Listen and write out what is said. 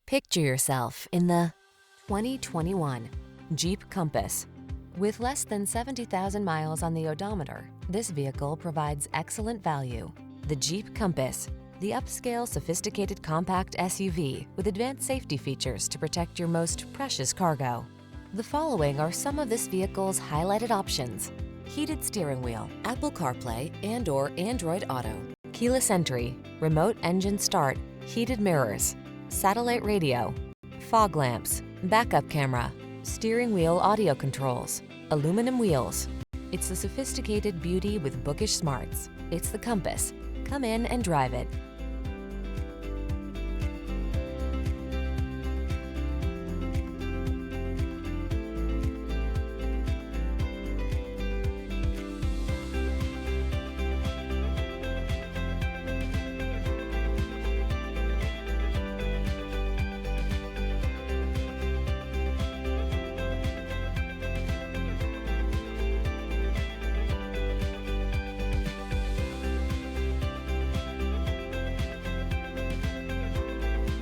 Picture yourself in the 2021 Jeep Compass. With less than 70,000 miles on the odometer, this vehicle provides excellent value. The Jeep Compass, the upscale, sophisticated compact SUV with advanced safety features to protect your most precious cargo. The following are some of this vehicle's highlighted options: heated steering wheel, Apple CarPlay and/or Android Auto, keyless entry, remote engine start, heated mirrors, satellite radio, fog lamps, backup camera, steering wheel audio controls, aluminum wheels. It's the sophisticated beauty with bookish smarts. It's the Compass. Come in and drive it.